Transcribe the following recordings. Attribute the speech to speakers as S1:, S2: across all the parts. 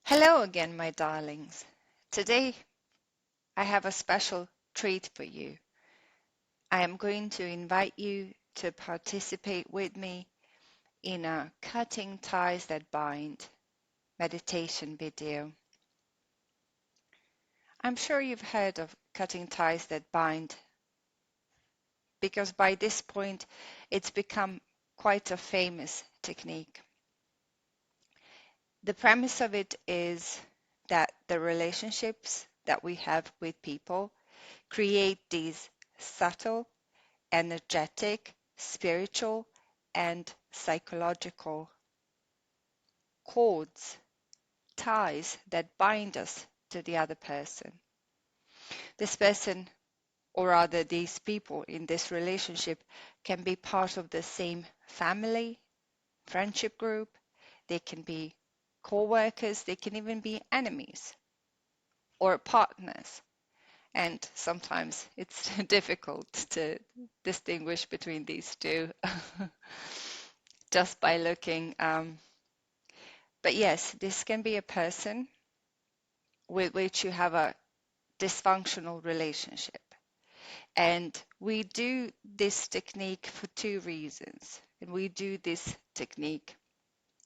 S1: Hello again, my darlings. Today I have a special treat for you. I am going to invite you to participate with me in a Cutting Ties That Bind meditation video. I'm sure you've heard of cutting ties that bind because by this point it's become quite a famous technique. The premise of it is that the relationships that we have with people create these subtle, energetic, spiritual, and psychological cords, ties that bind us to the other person. This person, or rather these people in this relationship, can be part of the same family, friendship group, they can be co-workers, they can even be enemies or partners. And sometimes it's difficult to distinguish between these two just by looking. But yes, this can be a person with which you have a dysfunctional relationship. And we do this technique for two reasons. And we do this technique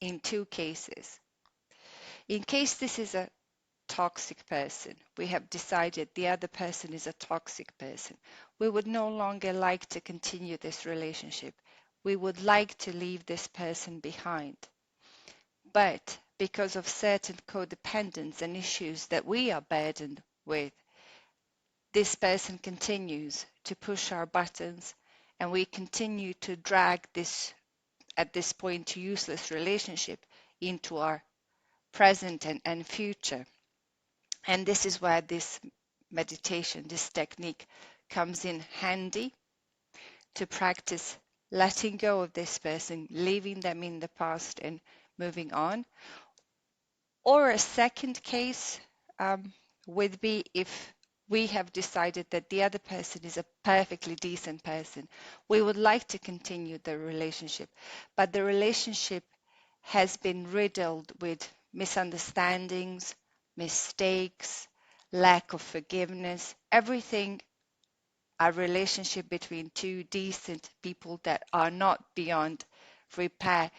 S1: in two cases. In case this is a toxic person, we have decided the other person is a toxic person. We would no longer like to continue this relationship. We would like to leave this person behind. But because of certain codependence and issues that we are burdened with, this person continues to push our buttons and we continue to drag this, at this point, useless relationship into our present and future. And this is where this meditation, this technique comes in handy to practice letting go of this person, leaving them in the past and moving on. Or a second case would be if we have decided that the other person is a perfectly decent person. We would like to continue the relationship, but the relationship has been riddled with misunderstandings, mistakes, lack of forgiveness, everything a relationship between two decent people that are not beyond repair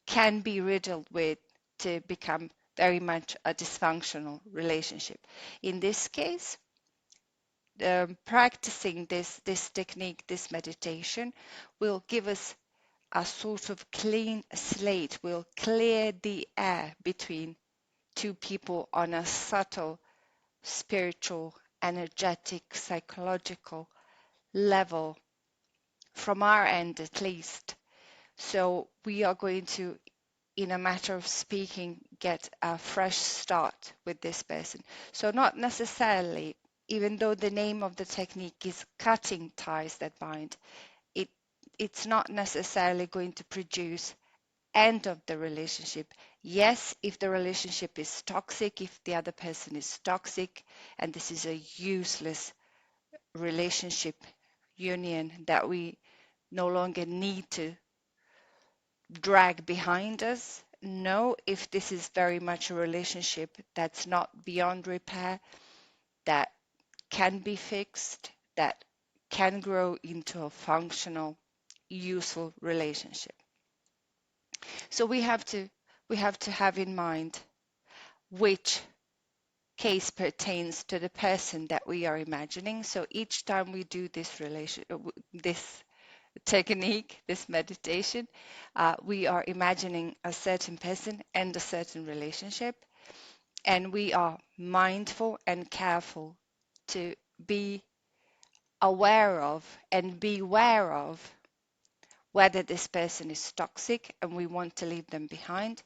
S1: can be riddled with to become very much a dysfunctional relationship. In this case, practicing this technique, this meditation, will give us a sort of clean slate, will clear the air between two people on a subtle, spiritual, energetic, psychological level, from our end at least. So we are going to, in a matter of speaking, get a fresh start with this person. So not necessarily, even though the name of the technique is cutting ties that bind, it's not necessarily going to produce end of the relationship. Yes, if the relationship is toxic, if the other person is toxic, and this is a useless relationship union that we no longer need to drag behind us. No, if this is very much a relationship that's not beyond repair, that can be fixed, that can grow into a functional, useful relationship. So we have to have in mind which case pertains to the person that we are imagining. So each time we do this technique, this meditation, we are imagining a certain person and a certain relationship, and we are mindful and careful to be aware of and beware of whether this person is toxic and we want to leave them behind,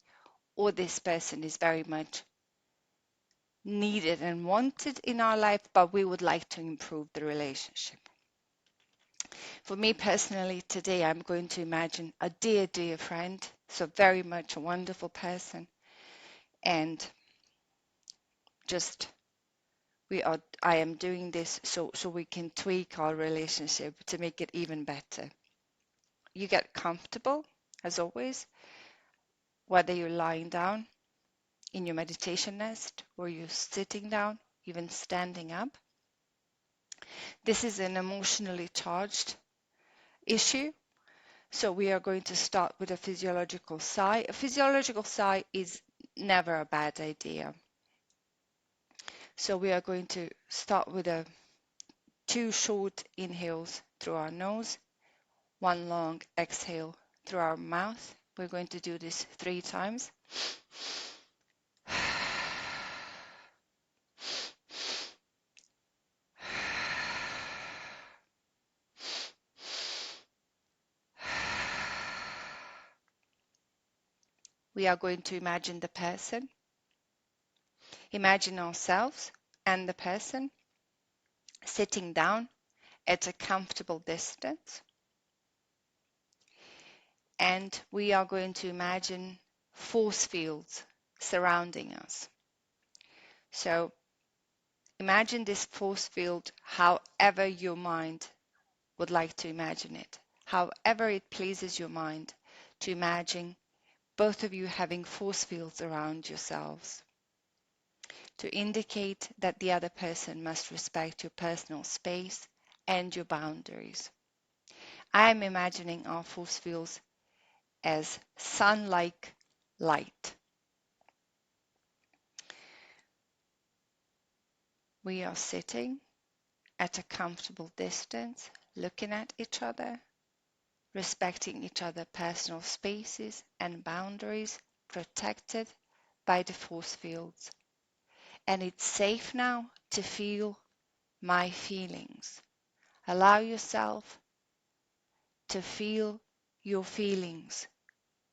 S1: or this person is very much needed and wanted in our life, but we would like to improve the relationship. For me personally, today I'm going to imagine a dear, dear friend, so very much a wonderful person, and just I am doing this so we can tweak our relationship to make it even better. You get comfortable, as always, whether you're lying down in your meditation nest, or you're sitting down, even standing up. This is an emotionally charged issue. So we are going to start with a physiological sigh. A physiological sigh is never a bad idea. So we are going to start with 2 short inhales through our nose, 1 long exhale through our mouth. We're going to do this 3 times. We are going to imagine the person, imagine ourselves and the person sitting down at a comfortable distance. And we are going to imagine force fields surrounding us. So imagine this force field however your mind would like to imagine it, however it pleases your mind to imagine both of you having force fields around yourselves to indicate that the other person must respect your personal space and your boundaries. I'm imagining our force fields as sun-like light. We are sitting at a comfortable distance, looking at each other, respecting each other's personal spaces and boundaries, protected by the force fields. And it's safe now to feel my feelings. Allow yourself to feel your feelings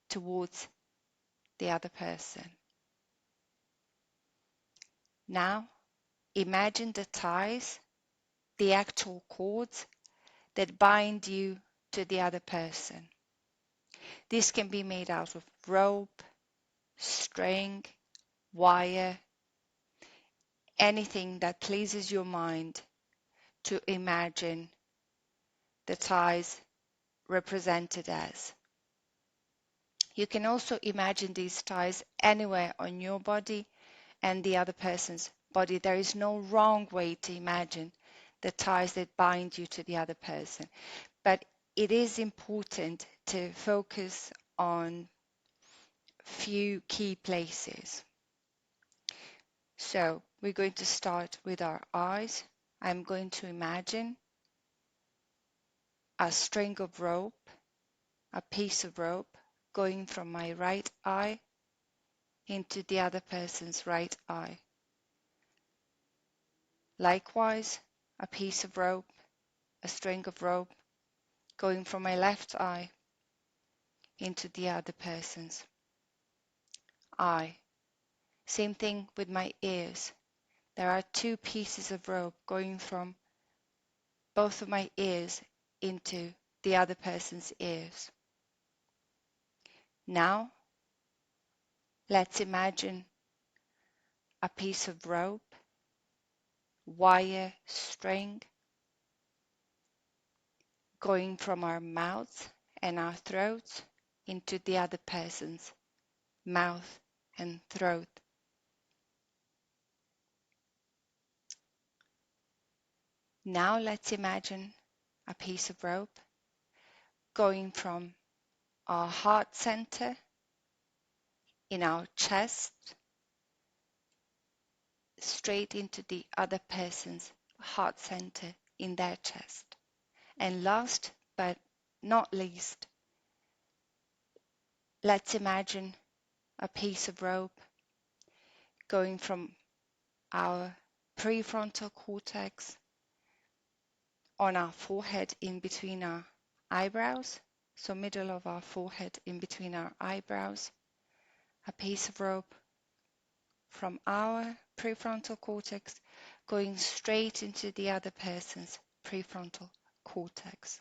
S1: towards the other person. Now, imagine the ties, the actual cords that bind you to the other person. This can be made out of rope, string, wire, anything that pleases your mind to imagine the ties represented as. You can also imagine these ties anywhere on your body and the other person's body. There is no wrong way to imagine the ties that bind you to the other person. But it is important to focus on few key places. So we're going to start with our eyes. I'm going to imagine a string of rope, a piece of rope going from my right eye into the other person's right eye. Likewise, a piece of rope, a string of rope going from my left eye into the other person's eye. Same thing with my ears. There are 2 pieces of rope going from both of my ears into the other person's ears. Now, let's imagine a piece of rope, wire, string going from our mouths and our throats into the other person's mouth and throat. Now let's imagine a piece of rope going from our heart center in our chest straight into the other person's heart center in their chest. And last but not least, let's imagine a piece of rope going from our prefrontal cortex on our forehead in between our eyebrows, so middle of our forehead in between our eyebrows, a piece of rope from our prefrontal cortex going straight into the other person's prefrontal cortex.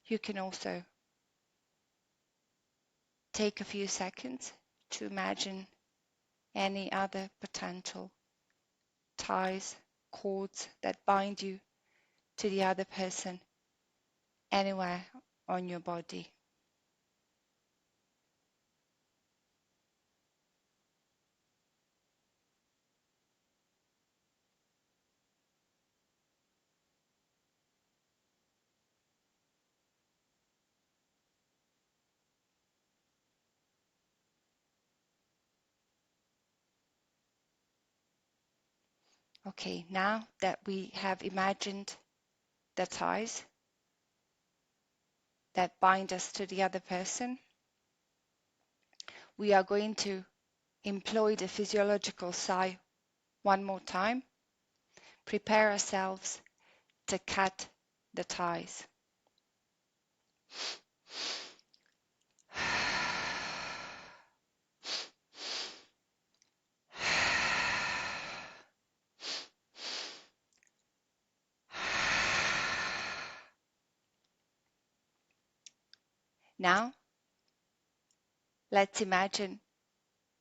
S1: You can also take a few seconds to imagine any other potential ties, cords that bind you to the other person anywhere on your body. Okay, now that we have imagined the ties that bind us to the other person, we are going to employ the physiological sigh one more time. Prepare ourselves to cut the ties. Now, let's imagine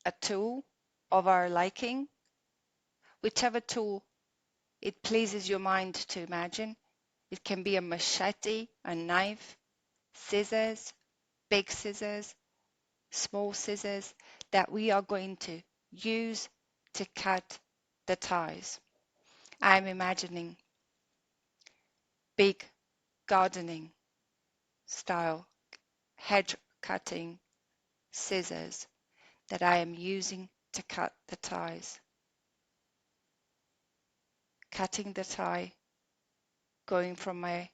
S1: a tool of our liking, whichever tool it pleases your mind to imagine. It can be a machete, a knife, scissors, big scissors, small scissors that we are going to use to cut the ties. I'm imagining big gardening style hedge cutting scissors that I am using to cut the ties. Cutting the tie going from my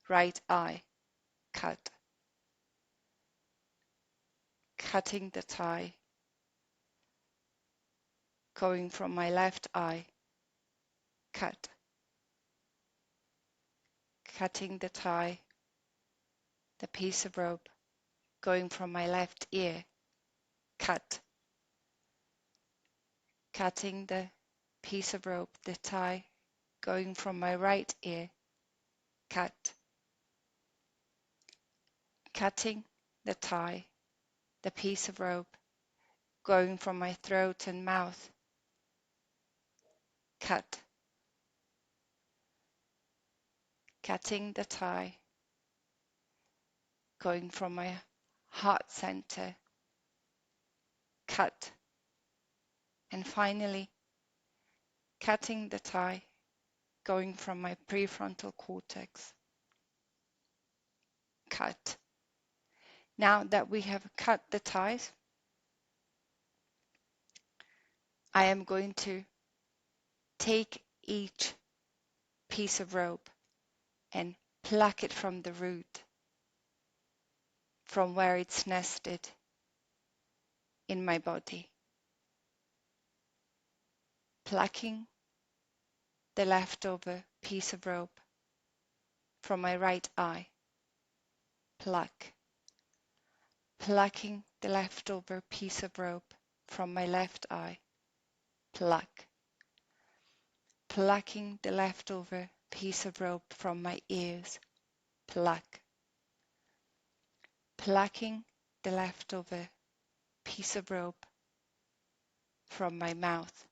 S1: right eye, cut. Cutting the tie going from my left eye, cut. Cutting the tie, the piece of rope going from my left ear, cut. Cutting the piece of rope, the tie going from my right ear, cut. Cutting the tie, the piece of rope going from my throat and mouth, cut. Cutting the tie going from my heart center, cut. And finally, cutting the tie going from my prefrontal cortex, cut. Now that we have cut the ties, I am going to take each piece of rope and pluck it from the root, from where it's nested in my body. Plucking the leftover piece of rope from my right eye, pluck. Plucking the leftover piece of rope from my left eye, pluck. Plucking the leftover piece of rope from my ears, pluck. Plucking the leftover piece of rope from my mouth,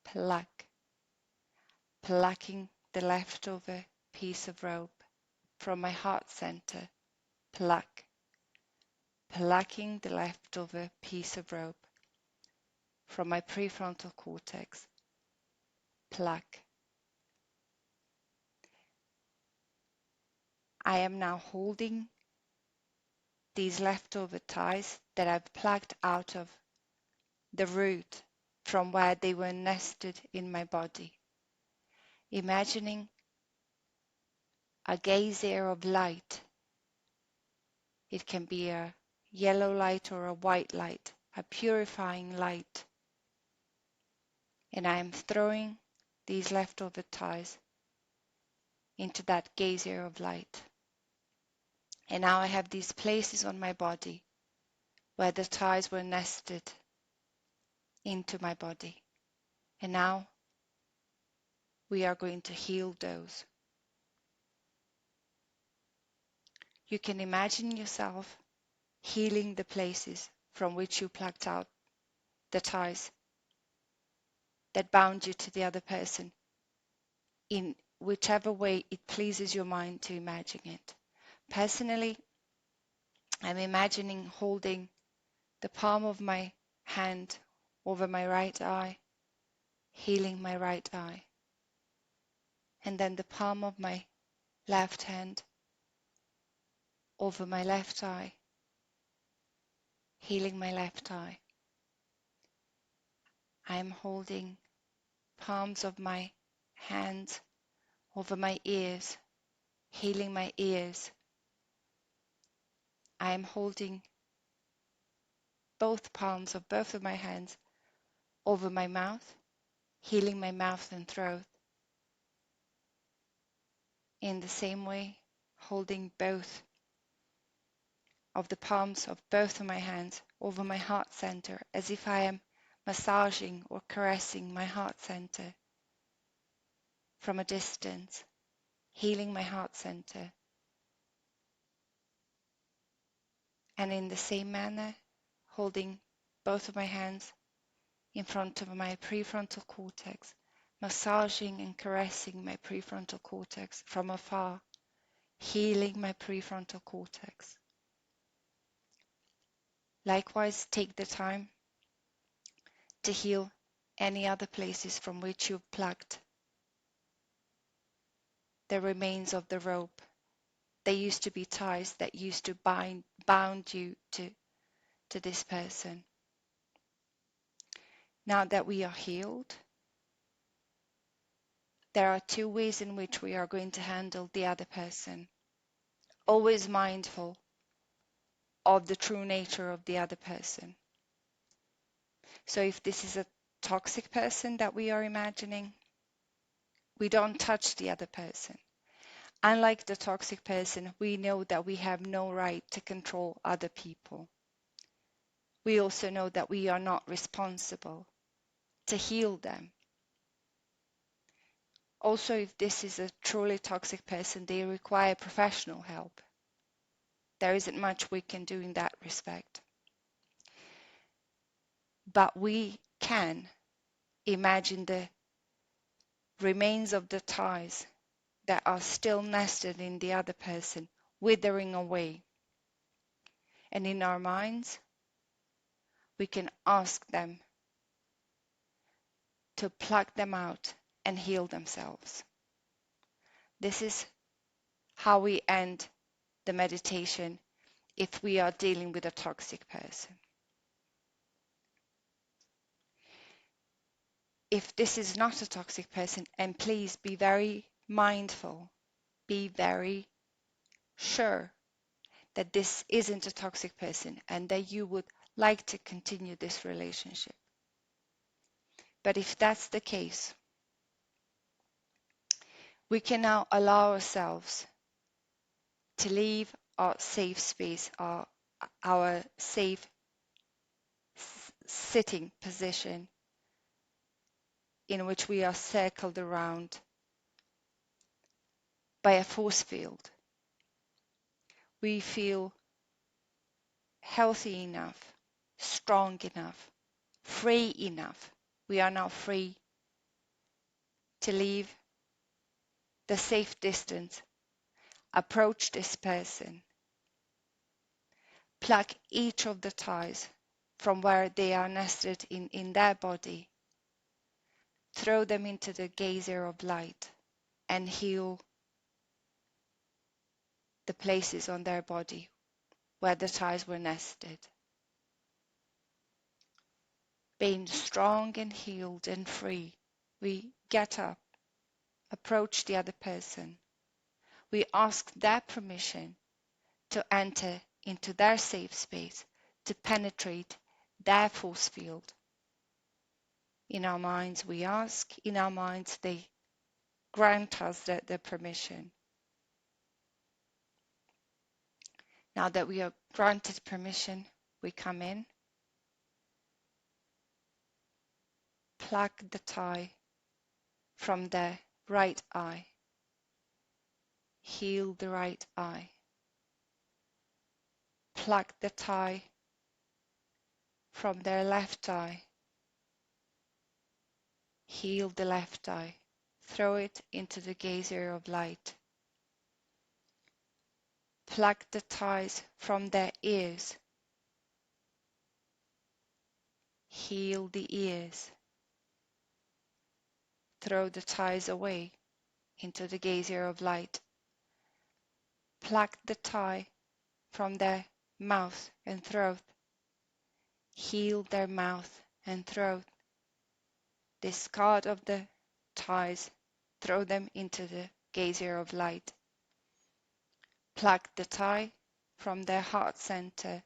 S1: pluck. Plucking the leftover piece of rope from my heart center, pluck. Plucking the leftover piece of rope from my prefrontal cortex, pluck. I am now holding these leftover ties that I've plucked out of the root from where they were nested in my body, imagining a geyser of light. It can be a yellow light or a white light, a purifying light. And I am throwing these leftover ties into that geyser of light. And now I have these places on my body where the ties were nested into my body. And now we are going to heal those. You can imagine yourself healing the places from which you plucked out the ties that bound you to the other person in whichever way it pleases your mind to imagine it. Personally, I'm imagining holding the palm of my hand over my right eye, healing my right eye, and then the palm of my left hand over my left eye, healing my left eye. I am holding palms of my hands over my ears, healing my ears. I am holding both palms of both of my hands over my mouth, healing my mouth and throat. In the same way, holding both of the palms of both of my hands over my heart center as if I am massaging or caressing my heart center from a distance, healing my heart center. And in the same manner, holding both of my hands in front of my prefrontal cortex, massaging and caressing my prefrontal cortex from afar, healing my prefrontal cortex. Likewise, take the time to heal any other places from which you've plucked the remains of the rope. They used to be ties that used to bound you to this person. Now that we are healed, there are two ways in which we are going to handle the other person. Always mindful of the true nature of the other person. So if this is a toxic person that we are imagining, we don't touch the other person. Unlike the toxic person, we know that we have no right to control other people. We also know that we are not responsible to heal them. Also, if this is a truly toxic person, they require professional help. There isn't much we can do in that respect. But we can imagine the remains of the ties that are still nested in the other person withering away. And in our minds, we can ask them to pluck them out and heal themselves. This is how we end the meditation if we are dealing with a toxic person. If this is not a toxic person, and please be very mindful, be very sure that this isn't a toxic person and that you would like to continue this relationship. But if that's the case, we can now allow ourselves to leave our safe space, our safe sitting position in which we are circled around by a force field. We feel healthy enough, strong enough, free enough. We are now free to leave the safe distance, approach this person, pluck each of the ties from where they are nested in their body, throw them into the geyser of light, and heal the places on their body where the ties were nested. Being strong and healed and free, we get up, approach the other person. We ask their permission to enter into their safe space, to penetrate their force field. In our minds we ask, in our minds they grant us the permission. Now that we are granted permission, we come in, pluck the tie from the right eye, heal the right eye, pluck the tie from their left eye, heal the left eye, throw it into the geyser of light, pluck the ties from their ears, heal the ears, throw the ties away into the geyser of light, pluck the tie from their mouth and throat, heal their mouth and throat, discard of the ties, throw them into the geyser of light. Pluck the tie from their heart center,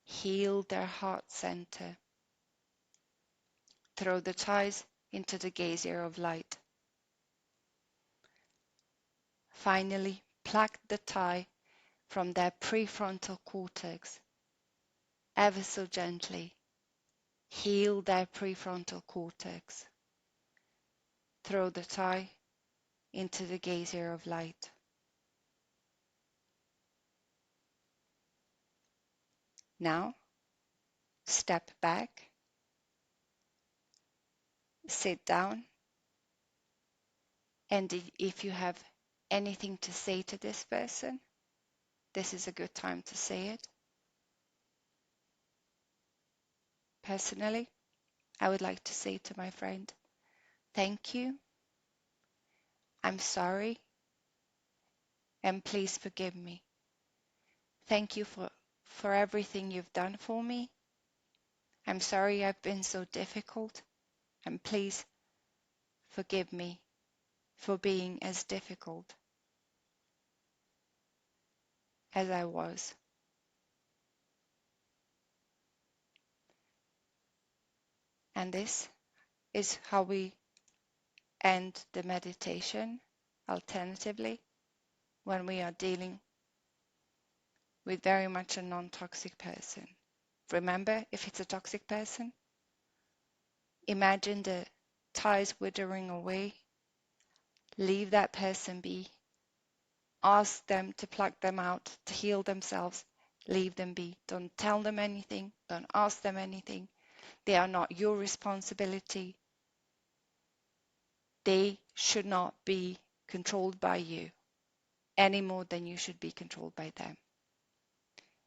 S1: heal their heart center. Throw the ties into the geyser of light. Finally, pluck the tie from their prefrontal cortex, ever so gently. Heal their prefrontal cortex. Throw the tie into the geyser of light. Now, step back, sit down, and if you have anything to say to this person, this is a good time to say it. Personally, I would like to say to my friend, thank you, I'm sorry, and please forgive me. Thank you for everything you've done for me. I'm sorry I've been so difficult, and please forgive me for being as difficult as I was. And this is how we end the meditation, alternatively, when we are dealing with very much a non-toxic person. Remember, if it's a toxic person, imagine the ties withering away. Leave that person be. Ask them to pluck them out, to heal themselves. Leave them be. Don't tell them anything. Don't ask them anything. They are not your responsibility. They should not be controlled by you any more than you should be controlled by them.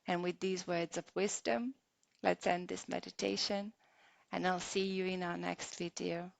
S1: And with these words of wisdom, let's end this meditation, and I'll see you in our next video.